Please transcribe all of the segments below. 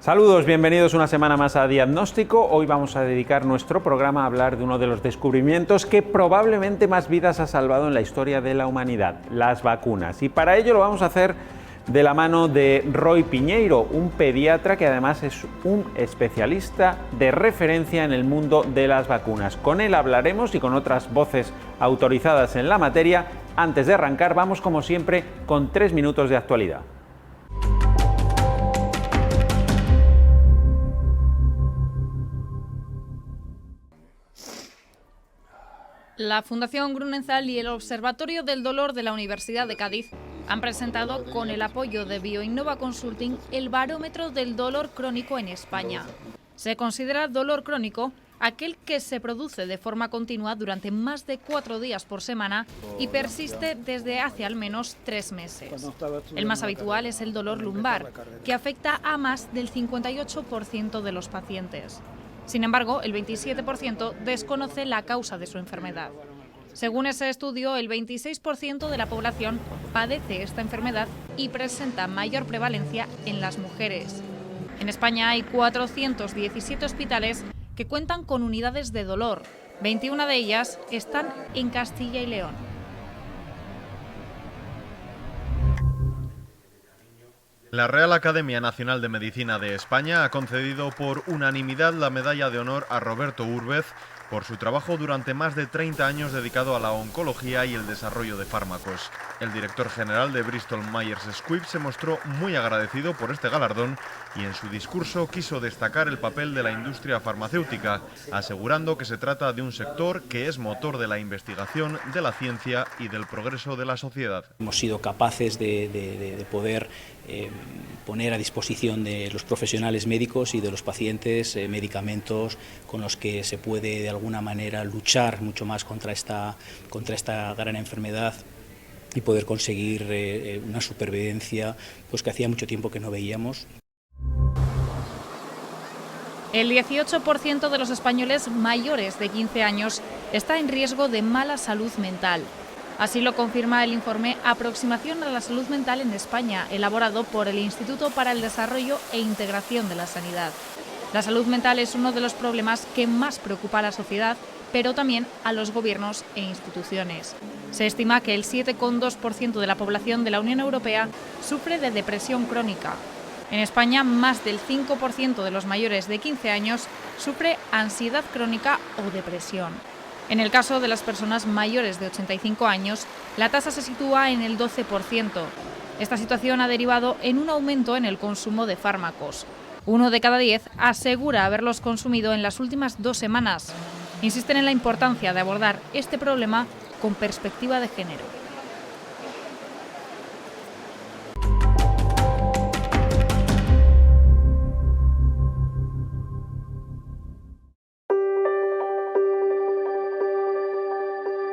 Saludos, bienvenidos una semana más a Diagnóstico. Hoy vamos a dedicar nuestro programa a hablar de uno de los descubrimientos que probablemente más vidas ha salvado en la historia de la humanidad, las vacunas. Y para ello lo vamos a hacer de la mano de Roi Piñeiro, un pediatra que además es un especialista de referencia en el mundo de las vacunas. Con él hablaremos y con otras voces autorizadas en la materia. Antes de arrancar, vamos como siempre con 3 minutos de actualidad. La Fundación Grünenthal y el Observatorio del Dolor de la Universidad de Cádiz han presentado, con el apoyo de Bioinnova Consulting, el barómetro del dolor crónico en España. Se considera dolor crónico aquel que se produce de forma continua durante más de 4 días por semana y persiste desde hace al menos 3 meses. El más habitual es el dolor lumbar, que afecta a más del 58% de los pacientes. Sin embargo, el 27% desconoce la causa de su enfermedad. Según ese estudio, el 26% de la población padece esta enfermedad y presenta mayor prevalencia en las mujeres. En España hay 417 hospitales que cuentan con unidades de dolor. 21 de ellas están en Castilla y León. La Real Academia Nacional de Medicina de España ha concedido por unanimidad la medalla de honor a Roberto Úrbez por su trabajo durante más de 30 años dedicado a la oncología y el desarrollo de fármacos. El director general de Bristol Myers Squibb se mostró muy agradecido por este galardón y en su discurso quiso destacar el papel de la industria farmacéutica, asegurando que se trata de un sector que es motor de la investigación, de la ciencia y del progreso de la sociedad. Hemos sido capaces de poder poner a disposición de los profesionales médicos y de los pacientes medicamentos con los que se puede de alguna manera luchar mucho más contra esta gran enfermedad y poder conseguir una supervivencia pues que hacía mucho tiempo que no veíamos. El 18% de los españoles mayores de 15 años está en riesgo de mala salud mental. Así lo confirma el informe Aproximación a la salud mental en España, elaborado por el Instituto para el Desarrollo e Integración de la Sanidad. La salud mental es uno de los problemas que más preocupa a la sociedad, pero también a los gobiernos e instituciones. Se estima que el 7,2% de la población de la Unión Europea sufre de depresión crónica. En España, más del 5% de los mayores de 15 años sufre ansiedad crónica o depresión. En el caso de las personas mayores de 85 años, la tasa se sitúa en el 12%. Esta situación ha derivado en un aumento en el consumo de fármacos. 1 de cada 10 asegura haberlos consumido en las últimas 2 semanas. Insisten en la importancia de abordar este problema con perspectiva de género.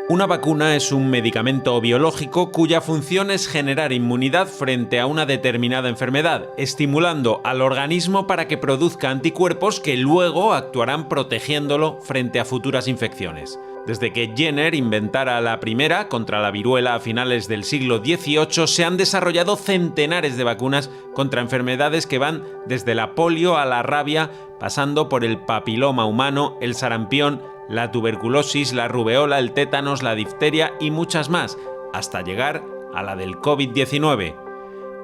Una vacuna es un medicamento biológico cuya función es generar inmunidad frente a una determinada enfermedad, estimulando al organismo para que produzca anticuerpos que luego actuarán protegiéndolo frente a futuras infecciones. Desde que Jenner inventara la primera contra la viruela a finales del siglo XVIII, se han desarrollado centenares de vacunas contra enfermedades que van desde la polio a la rabia, pasando por el papiloma humano, el sarampión, la tuberculosis, la rubeola, el tétanos, la difteria y muchas más, hasta llegar a la del COVID-19.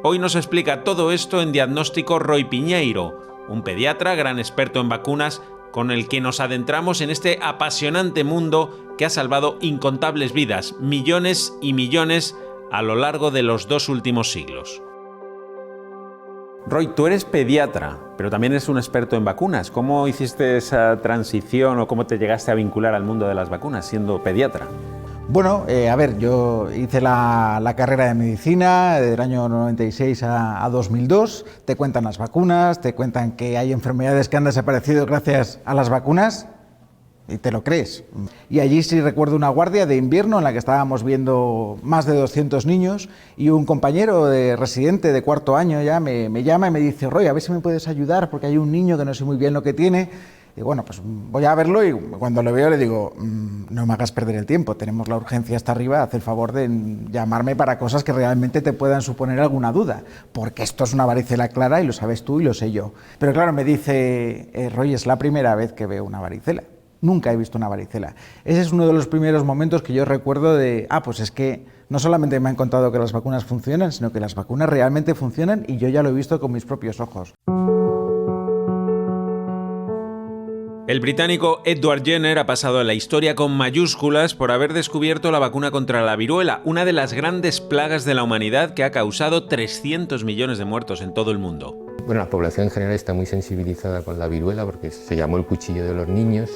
Hoy nos explica todo esto en Diagnóstico Roi Piñeiro, un pediatra gran experto en vacunas con el que nos adentramos en este apasionante mundo que ha salvado incontables vidas, millones y millones a lo largo de los 2 últimos siglos. Roi, tú eres pediatra, pero también eres un experto en vacunas. ¿Cómo hiciste esa transición o cómo te llegaste a vincular al mundo de las vacunas siendo pediatra? Bueno, yo hice la carrera de medicina del año 96 a 2002. Te cuentan las vacunas, te cuentan que hay enfermedades que han desaparecido gracias a las vacunas y te lo crees. Y allí sí recuerdo una guardia de invierno en la que estábamos viendo más de 200 niños y un compañero residente de 4º año ya me llama y me dice: Roi, a ver si me puedes ayudar porque hay un niño que no sé muy bien lo que tiene. Digo, bueno, pues voy a verlo y cuando lo veo le digo, no me hagas perder el tiempo, tenemos la urgencia hasta arriba, haz el favor de llamarme para cosas que realmente te puedan suponer alguna duda, porque esto es una varicela clara y lo sabes tú y lo sé yo. Pero claro, me dice, Roy, es la primera vez que veo una varicela. Nunca he visto una varicela. Ese es uno de los primeros momentos que yo recuerdo de, pues es que no solamente me han contado que las vacunas funcionan, sino que las vacunas realmente funcionan y yo ya lo he visto con mis propios ojos. El británico Edward Jenner ha pasado a la historia con mayúsculas por haber descubierto la vacuna contra la viruela, una de las grandes plagas de la humanidad que ha causado 300 millones de muertos en todo el mundo. Bueno, la población en general está muy sensibilizada con la viruela porque se llamó el cuchillo de los niños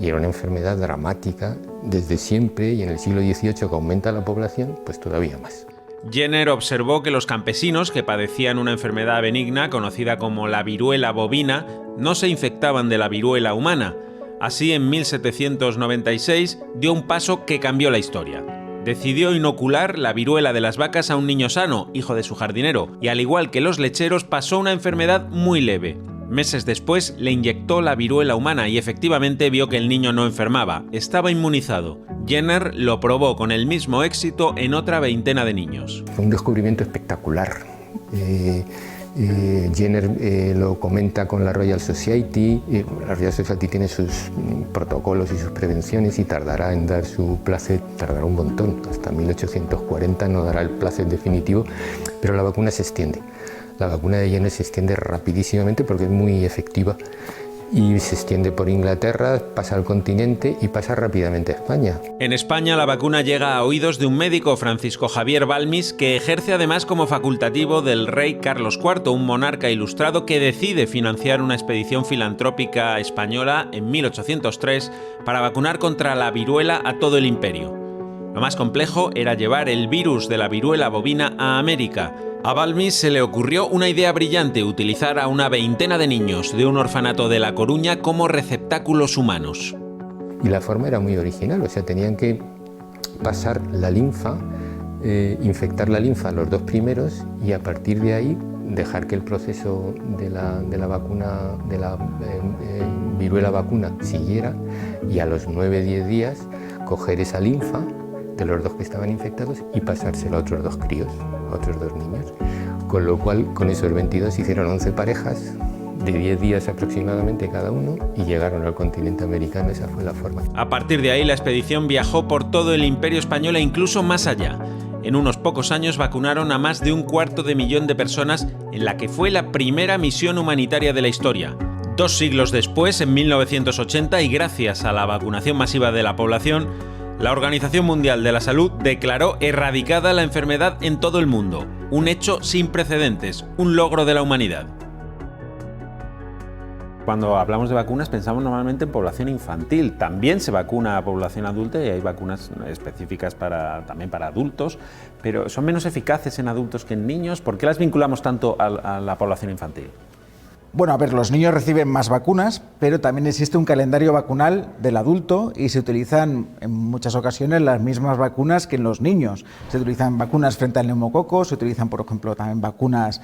y era una enfermedad dramática desde siempre, y en el siglo XVIII, que aumenta la población, pues todavía más. Jenner observó que los campesinos que padecían una enfermedad benigna conocida como la viruela bovina no se infectaban de la viruela humana. Así, en 1796 dio un paso que cambió la historia. Decidió inocular la viruela de las vacas a un niño sano, hijo de su jardinero, y al igual que los lecheros pasó una enfermedad muy leve. Meses después le inyectó la viruela humana y efectivamente vio que el niño no enfermaba, estaba inmunizado. Jenner lo probó con el mismo éxito en otra veintena de niños. Fue un descubrimiento espectacular. Jenner lo comenta con la Royal Society. La Royal Society tiene sus protocolos y sus prevenciones y tardará en dar su placet, tardará un montón, hasta 1840 no dará el placet definitivo, pero la vacuna se extiende. La vacuna de Jenner se extiende rapidísimamente porque es muy efectiva y se extiende por Inglaterra, pasa al continente y pasa rápidamente a España. En España la vacuna llega a oídos de un médico, Francisco Javier Balmis, que ejerce además como facultativo del rey Carlos IV, un monarca ilustrado que decide financiar una expedición filantrópica española en 1803 para vacunar contra la viruela a todo el imperio. Lo más complejo era llevar el virus de la viruela bovina a América. A Balmis se le ocurrió una idea brillante: utilizar a una veintena de niños de un orfanato de La Coruña como receptáculos humanos. Y la forma era muy original, o sea, tenían que pasar la linfa, infectar la linfa a los dos primeros y a partir de ahí dejar que el proceso de la vacuna, de la viruela vacuna siguiera, y a los 9-10 días coger esa linfa de los dos que estaban infectados y pasárselo a otros dos críos, a otros dos niños. Con lo cual, con esos 22 hicieron 11 parejas de 10 días aproximadamente cada uno y llegaron al continente americano. Esa fue la forma. A partir de ahí, la expedición viajó por todo el Imperio Español e incluso más allá. En unos pocos años vacunaron a más de 250.000 de personas en la que fue la primera misión humanitaria de la historia. 2 siglos después, en 1980, y gracias a la vacunación masiva de la población, la Organización Mundial de la Salud declaró erradicada la enfermedad en todo el mundo. Un hecho sin precedentes, un logro de la humanidad. Cuando hablamos de vacunas pensamos normalmente en población infantil. También se vacuna a población adulta y hay vacunas específicas también para adultos, pero son menos eficaces en adultos que en niños. ¿Por qué las vinculamos tanto a la población infantil? Bueno, a ver, los niños reciben más vacunas, pero también existe un calendario vacunal del adulto y se utilizan en muchas ocasiones las mismas vacunas que en los niños. Se utilizan vacunas frente al neumococo, se utilizan, por ejemplo, también vacunas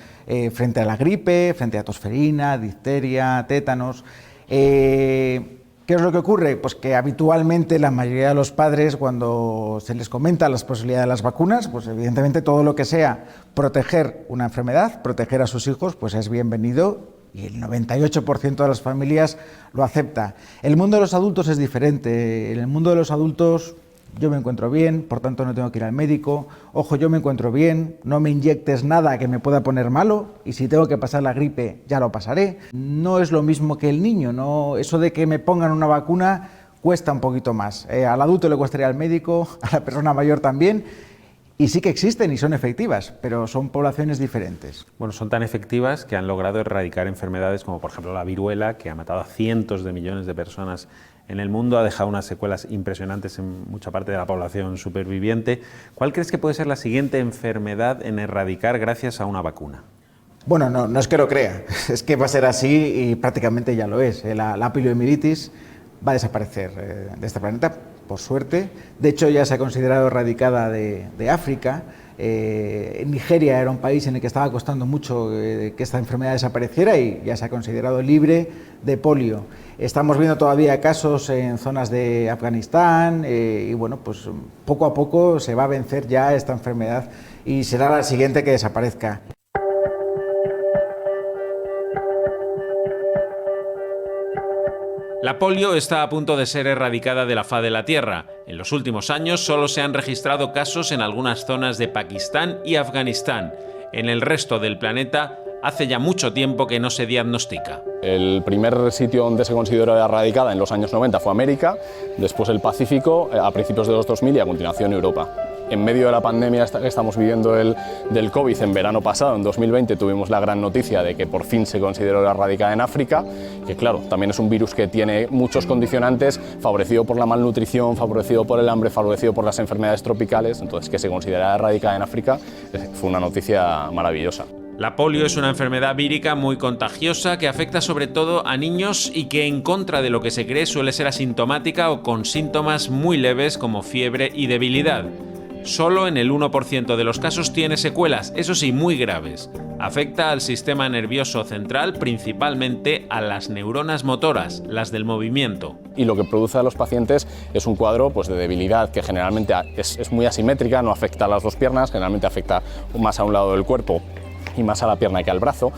frente a la gripe, frente a tosferina, difteria, tétanos. ¿Qué es lo que ocurre? Pues que habitualmente la mayoría de los padres, cuando se les comenta las posibilidades de las vacunas, pues evidentemente todo lo que sea proteger una enfermedad, proteger a sus hijos, pues es bienvenido. Y el 98% de las familias lo acepta. El mundo de los adultos es diferente. En el mundo de los adultos yo me encuentro bien, por tanto no tengo que ir al médico. Ojo, yo me encuentro bien, no me inyectes nada que me pueda poner malo y si tengo que pasar la gripe ya lo pasaré. No es lo mismo que el niño, ¿no? Eso de que me pongan una vacuna cuesta un poquito más. Al adulto le costaría al médico, a la persona mayor también. Y sí que existen y son efectivas, pero son poblaciones diferentes. Bueno, son tan efectivas que han logrado erradicar enfermedades como, por ejemplo, la viruela, que ha matado a cientos de millones de personas en el mundo, ha dejado unas secuelas impresionantes en mucha parte de la población superviviente. ¿Cuál crees que puede ser la siguiente enfermedad en erradicar gracias a una vacuna? Bueno, no es que lo crea, es que va a ser así y prácticamente ya lo es. La poliomielitis va a desaparecer de este planeta, por suerte. De hecho, ya se ha considerado erradicada de África. Nigeria era un país en el que estaba costando mucho que esta enfermedad desapareciera y ya se ha considerado libre de polio. Estamos viendo todavía casos en zonas de Afganistán y bueno, pues poco a poco se va a vencer ya esta enfermedad y será la siguiente que desaparezca. La polio está a punto de ser erradicada de la faz de la Tierra. En los últimos años solo se han registrado casos en algunas zonas de Pakistán y Afganistán. En el resto del planeta hace ya mucho tiempo que no se diagnostica. El primer sitio donde se consideró erradicada en los años 90 fue América, después el Pacífico a principios de los 2000 y a continuación Europa. En medio de la pandemia que estamos viviendo del COVID, en verano pasado, en 2020, tuvimos la gran noticia de que por fin se consideró erradicada en África, que claro, también es un virus que tiene muchos condicionantes, favorecido por la malnutrición, favorecido por el hambre, favorecido por las enfermedades tropicales, entonces que se considerara erradicada en África fue una noticia maravillosa. La polio es una enfermedad vírica muy contagiosa que afecta sobre todo a niños y que, en contra de lo que se cree, suele ser asintomática o con síntomas muy leves como fiebre y debilidad. Solo en el 1% de los casos tiene secuelas, eso sí, muy graves. Afecta al sistema nervioso central, principalmente a las neuronas motoras, las del movimiento. Y lo que produce a los pacientes es un cuadro pues, de debilidad que generalmente es muy asimétrica, no afecta a las dos piernas, generalmente afecta más a un lado del cuerpo y más a la pierna que al brazo,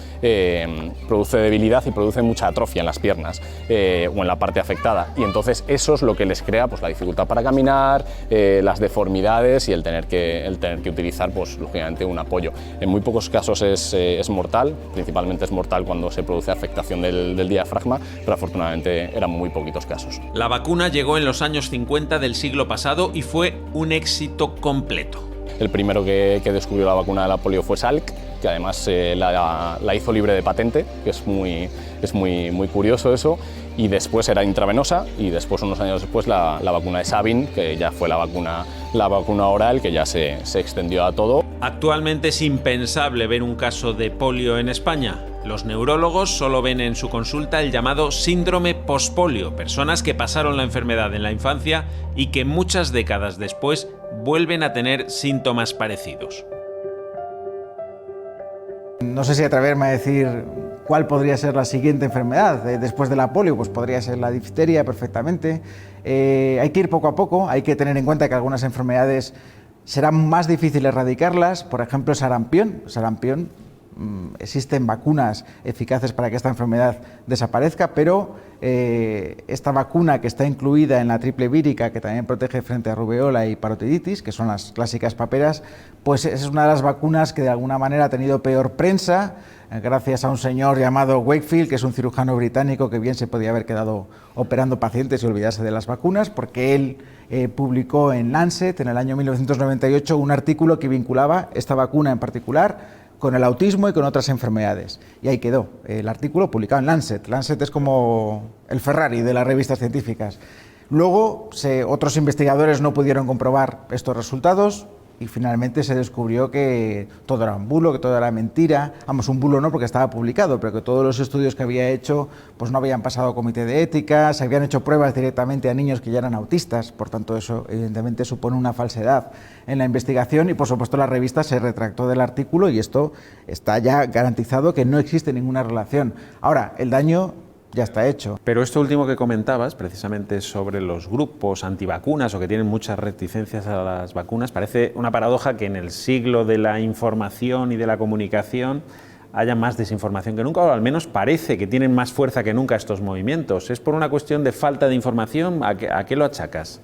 produce debilidad y produce mucha atrofia en las piernas o en la parte afectada, y entonces eso es lo que les crea pues, la dificultad para caminar, las deformidades y el tener que utilizar pues, lógicamente un apoyo. En muy pocos casos es mortal, principalmente es mortal cuando se produce afectación del diafragma, pero afortunadamente eran muy poquitos casos. La vacuna llegó en los años 50 del siglo pasado y fue un éxito completo. El primero que descubrió la vacuna de la polio fue Salk, que además la hizo libre de patente, que es muy curioso eso, y después era intravenosa, y después, unos años después, la vacuna de Sabin, que ya fue la vacuna oral, que ya se extendió a todo. Actualmente es impensable ver un caso de polio en España. Los neurólogos solo ven en su consulta el llamado síndrome pospolio, personas que pasaron la enfermedad en la infancia y que muchas décadas después vuelven a tener síntomas parecidos. No sé si atreverme a decir cuál podría ser la siguiente enfermedad después de la polio, pues podría ser la difteria perfectamente. Hay que ir poco a poco, hay que tener en cuenta que algunas enfermedades será más difícil erradicarlas, por ejemplo sarampión. Existen vacunas eficaces para que esta enfermedad desaparezca, pero esta vacuna, que está incluida en la triple vírica, que también protege frente a rubeola y parotiditis, que son las clásicas paperas, pues es una de las vacunas que de alguna manera ha tenido peor prensa, gracias a un señor llamado Wakefield, que es un cirujano británico que bien se podía haber quedado operando pacientes y olvidarse de las vacunas, porque él publicó en Lancet en el año 1998 un artículo que vinculaba esta vacuna en particular con el autismo y con otras enfermedades. Y ahí quedó el artículo publicado en Lancet. Lancet es como el Ferrari de las revistas científicas. Luego, otros investigadores no pudieron comprobar estos resultados y finalmente se descubrió que todo era un bulo, que todo era mentira. Vamos, un bulo no porque estaba publicado, pero que todos los estudios que había hecho pues no habían pasado comité de ética, se habían hecho pruebas directamente a niños que ya eran autistas, por tanto eso evidentemente supone una falsedad en la investigación y por supuesto la revista se retractó del artículo y esto está ya garantizado que no existe ninguna relación. Ahora, el daño ya está hecho. Pero esto último que comentabas, precisamente sobre los grupos antivacunas o que tienen muchas reticencias a las vacunas, parece una paradoja que en el siglo de la información y de la comunicación haya más desinformación que nunca, o al menos parece que tienen más fuerza que nunca estos movimientos. ¿Es por una cuestión de falta de información? ¿A qué lo achacas?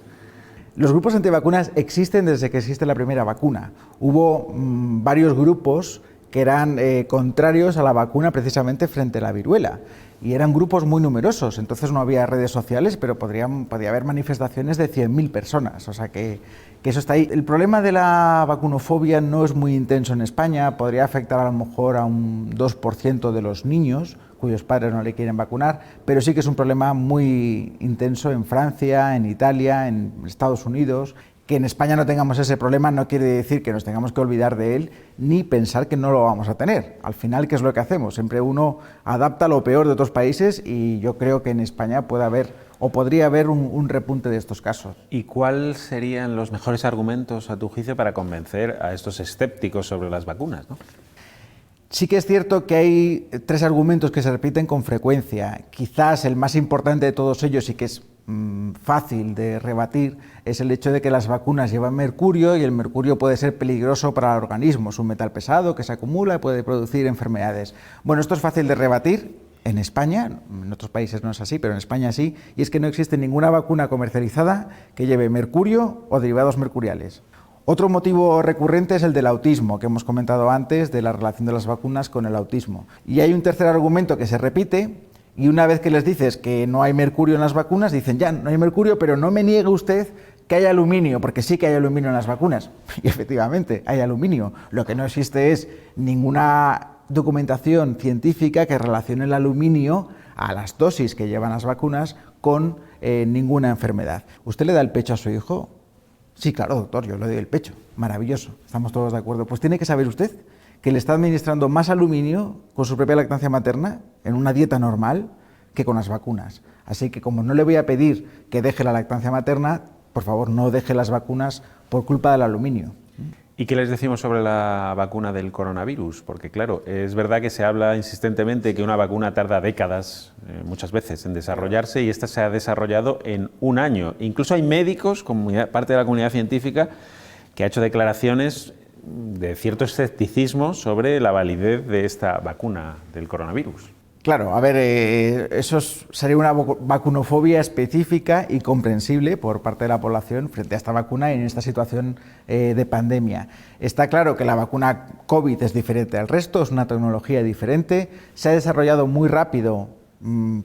Los grupos antivacunas existen desde que existe la primera vacuna. Hubo varios grupos que eran contrarios a la vacuna precisamente frente a la viruela. Y eran grupos muy numerosos, entonces no había redes sociales, pero podía haber manifestaciones de 100.000 personas, o sea que eso está ahí. El problema de la vacunofobia no es muy intenso en España, podría afectar a lo mejor a un 2% de los niños cuyos padres no le quieren vacunar, pero sí que es un problema muy intenso en Francia, en Italia, en Estados Unidos. Que en España no tengamos ese problema no quiere decir que nos tengamos que olvidar de él ni pensar que no lo vamos a tener. Al final, ¿qué es lo que hacemos? Siempre uno adapta lo peor de otros países y yo creo que en España puede haber o podría haber un repunte de estos casos. ¿Y cuáles serían los mejores argumentos, a tu juicio, para convencer a estos escépticos sobre las vacunas, ¿no? Sí que es cierto que hay 3 argumentos que se repiten con frecuencia. Quizás el más importante de todos ellos y que es fácil de rebatir es el hecho de que las vacunas llevan mercurio y el mercurio puede ser peligroso para el organismo. Es un metal pesado que se acumula y puede producir enfermedades. Bueno, esto es fácil de rebatir en España, en otros países no es así, pero en España sí, y es que no existe ninguna vacuna comercializada que lleve mercurio o derivados mercuriales. Otro motivo recurrente es el del autismo, que hemos comentado antes, de la relación de las vacunas con el autismo. Y hay un tercer argumento que se repite, y una vez que les dices que no hay mercurio en las vacunas, dicen, ya, no hay mercurio, pero no me niegue usted que hay aluminio, porque sí que hay aluminio en las vacunas. Y efectivamente, hay aluminio. Lo que no existe es ninguna documentación científica que relacione el aluminio a las dosis que llevan las vacunas con ninguna enfermedad. ¿Usted le da el pecho a su hijo? Sí, claro, doctor, yo le doy el pecho. Maravilloso, estamos todos de acuerdo. Pues tiene que saber usted que le está administrando más aluminio con su propia lactancia materna en una dieta normal que con las vacunas. Así que como no le voy a pedir que deje la lactancia materna, por favor no deje las vacunas por culpa del aluminio. ¿Y qué les decimos sobre la vacuna del coronavirus? Porque claro, es verdad que se habla insistentemente que una vacuna tarda décadas, muchas veces, en desarrollarse, y esta se ha desarrollado en un año. Incluso hay médicos, parte de la comunidad científica, que ha hecho declaraciones de cierto escepticismo sobre la validez de esta vacuna del coronavirus. Claro, a ver, eso sería una vacunofobia específica y comprensible por parte de la población frente a esta vacuna en esta situación de pandemia. Está claro que la vacuna COVID es diferente al resto, es una tecnología diferente, se ha desarrollado muy rápido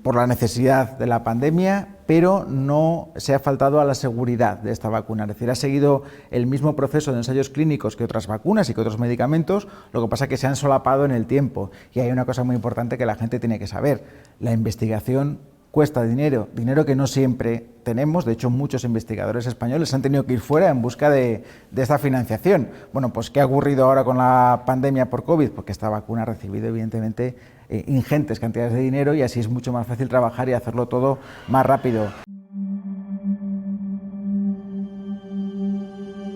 por la necesidad de la pandemia, pero no se ha faltado a la seguridad de esta vacuna. Es decir, ha seguido el mismo proceso de ensayos clínicos que otras vacunas y que otros medicamentos, lo que pasa es que se han solapado en el tiempo. Y hay una cosa muy importante que la gente tiene que saber: la investigación cuesta dinero, dinero que no siempre tenemos. De hecho, muchos investigadores españoles han tenido que ir fuera en busca de esta financiación. Bueno, pues ¿qué ha ocurrido ahora con la pandemia por COVID? Porque esta vacuna ha recibido, evidentemente, ingentes cantidades de dinero, y así es mucho más fácil trabajar y hacerlo todo más rápido.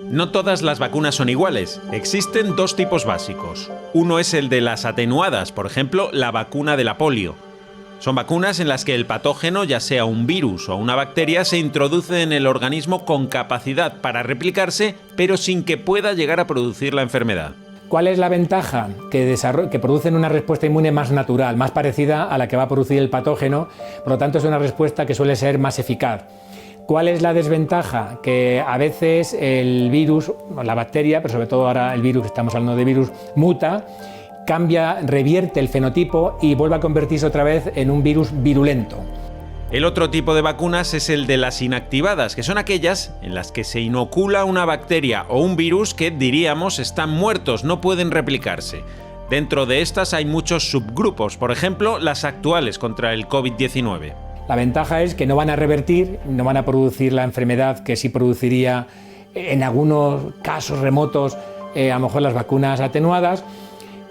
No todas las vacunas son iguales. Existen 2 tipos básicos. Uno es el de las atenuadas, por ejemplo, la vacuna de la polio. Son vacunas en las que el patógeno, ya sea un virus o una bacteria, se introduce en el organismo con capacidad para replicarse, pero sin que pueda llegar a producir la enfermedad. ¿Cuál es la ventaja? Que producen una respuesta inmune más natural, más parecida a la que va a producir el patógeno, por lo tanto es una respuesta que suele ser más eficaz. ¿Cuál es la desventaja? Que a veces el virus, la bacteria, pero sobre todo ahora el virus, estamos hablando de virus, muta, cambia, revierte el fenotipo y vuelve a convertirse otra vez en un virus virulento. El otro tipo de vacunas es el de las inactivadas, que son aquellas en las que se inocula una bacteria o un virus que, diríamos, están muertos, no pueden replicarse. Dentro de estas hay muchos subgrupos, por ejemplo, las actuales contra el COVID-19. La ventaja es que no van a revertir, no van a producir la enfermedad que sí produciría en algunos casos remotos, a lo mejor las vacunas atenuadas,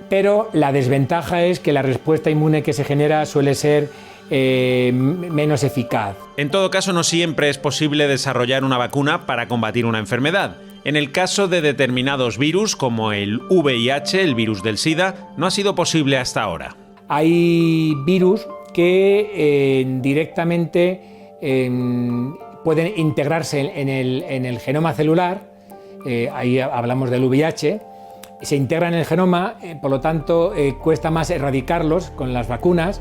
pero la desventaja es que la respuesta inmune que se genera suele ser menos eficaz. En todo caso, no siempre es posible desarrollar una vacuna para combatir una enfermedad. En el caso de determinados virus, como el VIH, el virus del SIDA, no ha sido posible hasta ahora. Hay virus que directamente pueden integrarse en el genoma celular, ahí hablamos del VIH, se integran en el genoma, por lo tanto cuesta más erradicarlos con las vacunas.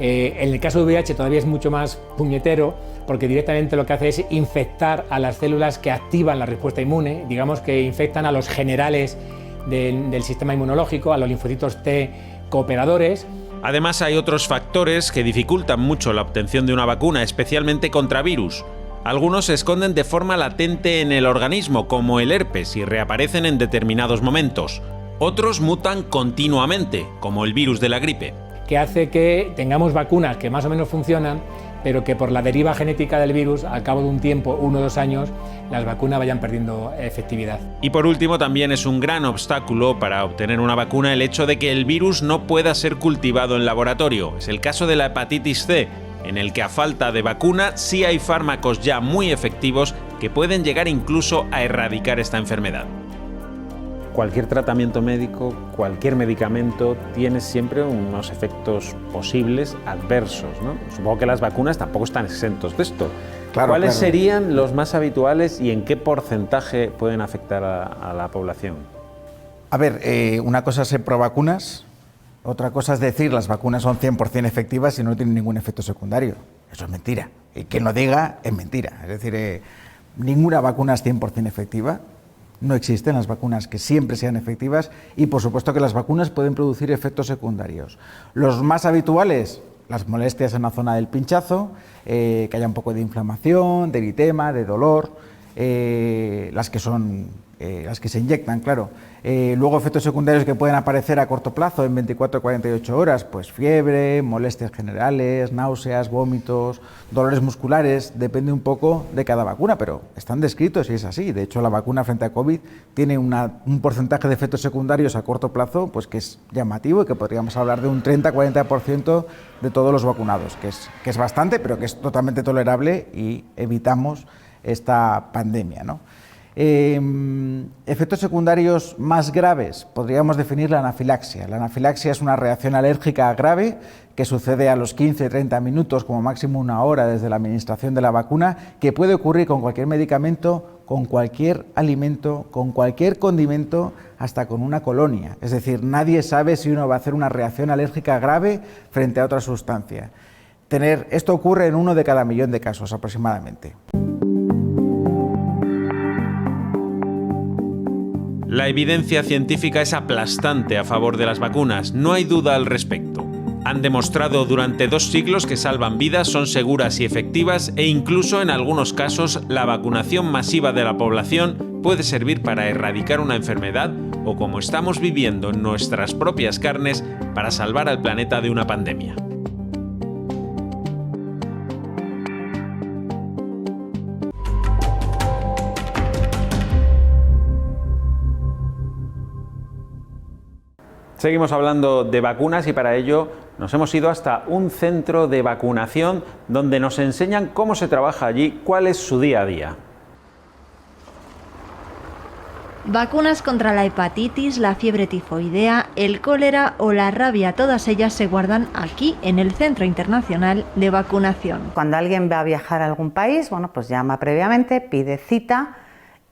En el caso de VIH todavía es mucho más puñetero, porque directamente lo que hace es infectar a las células que activan la respuesta inmune, digamos que infectan a los generales del sistema inmunológico, a los linfocitos T cooperadores. Además, hay otros factores que dificultan mucho la obtención de una vacuna, especialmente contra virus. Algunos se esconden de forma latente en el organismo, como el herpes, y reaparecen en determinados momentos. Otros mutan continuamente, como el virus de la gripe. Que hace que tengamos vacunas que más o menos funcionan, pero que por la deriva genética del virus, al cabo de un tiempo, 1 o 2 años, las vacunas vayan perdiendo efectividad. Y por último, también es un gran obstáculo para obtener una vacuna el hecho de que el virus no pueda ser cultivado en laboratorio. Es el caso de la hepatitis C, en el que a falta de vacuna sí hay fármacos ya muy efectivos que pueden llegar incluso a erradicar esta enfermedad. Cualquier tratamiento médico, cualquier medicamento tiene siempre unos efectos posibles adversos, ¿no? Supongo que las vacunas tampoco están exentos de esto. Claro, ¿Cuáles claro. serían los más habituales y en qué porcentaje pueden afectar a la población? A ver, una cosa es ser pro vacunas, otra cosa es decir las vacunas son 100% efectivas y no tienen ningún efecto secundario. Eso es mentira. Y quien lo diga es mentira. Es decir, ninguna vacuna es 100% efectiva. No existen las vacunas que siempre sean efectivas y por supuesto que las vacunas pueden producir efectos secundarios. Los más habituales, las molestias en la zona del pinchazo, que haya un poco de inflamación, de eritema, de dolor, las que se inyectan, claro. Luego efectos secundarios que pueden aparecer a corto plazo, en 24 o 48 horas, pues fiebre, molestias generales, náuseas, vómitos, dolores musculares, depende un poco de cada vacuna, pero están descritos y es así. De hecho, la vacuna frente a COVID tiene un porcentaje de efectos secundarios a corto plazo pues que es llamativo y que podríamos hablar de un 30-40% de todos los vacunados, que es bastante, pero que es totalmente tolerable y evitamos esta pandemia, ¿no? Efectos secundarios más graves, podríamos definir la anafilaxia. La anafilaxia es una reacción alérgica grave que sucede a los 15-30 minutos, como máximo una hora desde la administración de la vacuna, que puede ocurrir con cualquier medicamento, con cualquier alimento, con cualquier condimento, hasta con una colonia. Es decir, nadie sabe si uno va a hacer una reacción alérgica grave frente a otra sustancia. Esto ocurre en 1 de cada 1.000.000 de casos aproximadamente. La evidencia científica es aplastante a favor de las vacunas, no hay duda al respecto. Han demostrado durante 2 siglos que salvan vidas, son seguras y efectivas e incluso en algunos casos la vacunación masiva de la población puede servir para erradicar una enfermedad o, como estamos viviendo en nuestras propias carnes, para salvar al planeta de una pandemia. Seguimos hablando de vacunas y para ello nos hemos ido hasta un centro de vacunación donde nos enseñan cómo se trabaja allí, cuál es su día a día. Vacunas contra la hepatitis, la fiebre tifoidea, el cólera o la rabia, todas ellas se guardan aquí en el Centro Internacional de Vacunación. Cuando alguien va a viajar a algún país, bueno, pues llama previamente, pide cita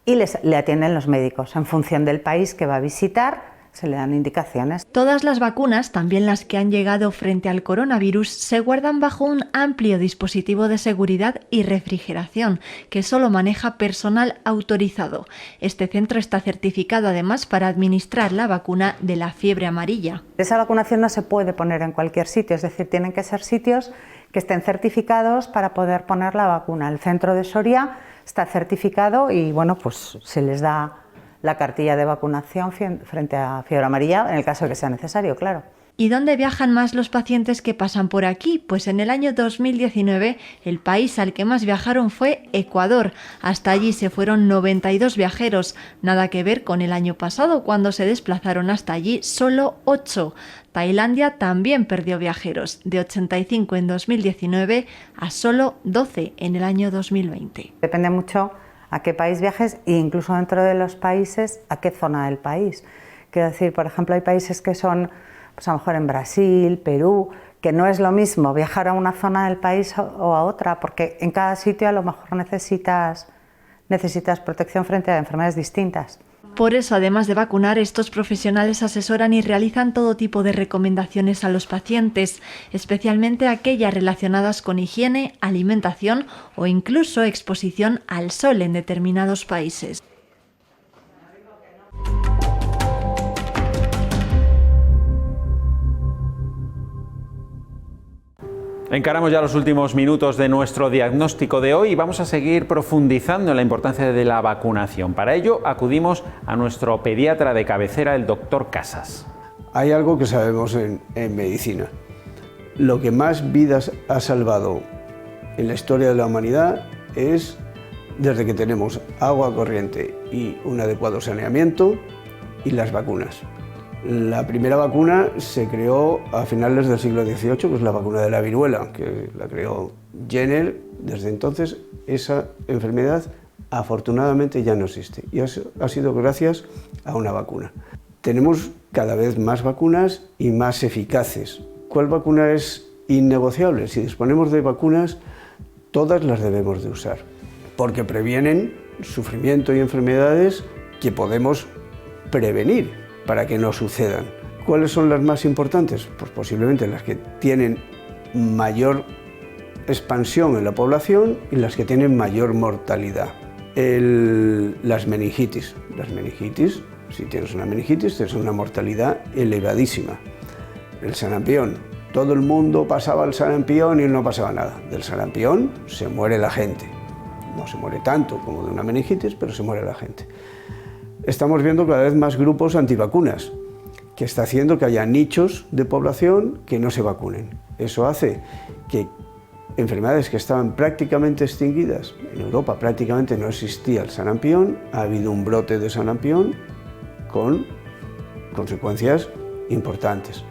y le atienden los médicos. En función del país que va a visitar, se le dan indicaciones. Todas las vacunas, también las que han llegado frente al coronavirus, se guardan bajo un amplio dispositivo de seguridad y refrigeración que solo maneja personal autorizado. Este centro está certificado además para administrar la vacuna de la fiebre amarilla. Esa vacunación no se puede poner en cualquier sitio, es decir, tienen que ser sitios que estén certificados para poder poner la vacuna. El centro de Soria está certificado y bueno, pues se les da la cartilla de vacunación frente a fiebre amarilla, en el caso de que sea necesario, claro. ¿Y dónde viajan más los pacientes que pasan por aquí? Pues en el año 2019 el país al que más viajaron fue Ecuador. Hasta allí se fueron 92 viajeros, nada que ver con el año pasado cuando se desplazaron hasta allí solo 8. Tailandia también perdió viajeros, de 85 en 2019 a solo 12 en el año 2020. Depende mucho a qué país viajes e incluso dentro de los países a qué zona del país. Quiero decir, por ejemplo, hay países que son, pues a lo mejor en Brasil, Perú, que no es lo mismo viajar a una zona del país o a otra, porque en cada sitio a lo mejor necesitas protección frente a enfermedades distintas. Por eso, además de vacunar, estos profesionales asesoran y realizan todo tipo de recomendaciones a los pacientes, especialmente aquellas relacionadas con higiene, alimentación o incluso exposición al sol en determinados países. Encaramos ya los últimos minutos de nuestro diagnóstico de hoy y vamos a seguir profundizando en la importancia de la vacunación. Para ello acudimos a nuestro pediatra de cabecera, el doctor Casas. Hay algo que sabemos en medicina. Lo que más vidas ha salvado en la historia de la humanidad es desde que tenemos agua corriente y un adecuado saneamiento y las vacunas. La primera vacuna se creó a finales del siglo XVIII, que es la vacuna de la viruela, que la creó Jenner. Desde entonces esa enfermedad afortunadamente ya no existe y ha sido gracias a una vacuna. Tenemos cada vez más vacunas y más eficaces. ¿Cuál vacuna es innegociable? Si disponemos de vacunas, todas las debemos de usar, porque previenen sufrimiento y enfermedades que podemos prevenir para que no sucedan. ¿Cuáles son las más importantes? Pues posiblemente las que tienen mayor expansión en la población y las que tienen mayor mortalidad. Las meningitis. Las meningitis, si tienes una meningitis, tienes una mortalidad elevadísima. El sarampión. Todo el mundo pasaba el sarampión y no pasaba nada. Del sarampión se muere la gente. No se muere tanto como de una meningitis, pero se muere la gente. Estamos viendo cada vez más grupos antivacunas, que está haciendo que haya nichos de población que no se vacunen. Eso hace que enfermedades que estaban prácticamente extinguidas, en Europa prácticamente no existía el sarampión, ha habido un brote de sarampión con consecuencias importantes.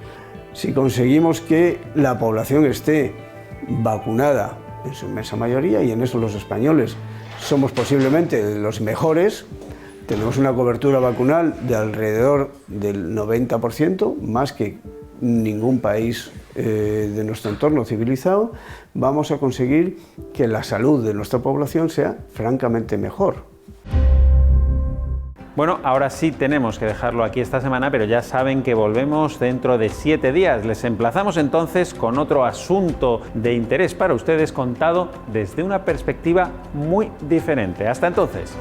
Si conseguimos que la población esté vacunada en su inmensa mayoría, y en eso los españoles somos posiblemente los mejores, tenemos una cobertura vacunal de alrededor del 90%, más que ningún país de nuestro entorno civilizado, vamos a conseguir que la salud de nuestra población sea francamente mejor. Bueno, ahora sí tenemos que dejarlo aquí esta semana, pero ya saben que volvemos dentro de 7 días. Les emplazamos entonces con otro asunto de interés para ustedes contado desde una perspectiva muy diferente. Hasta entonces.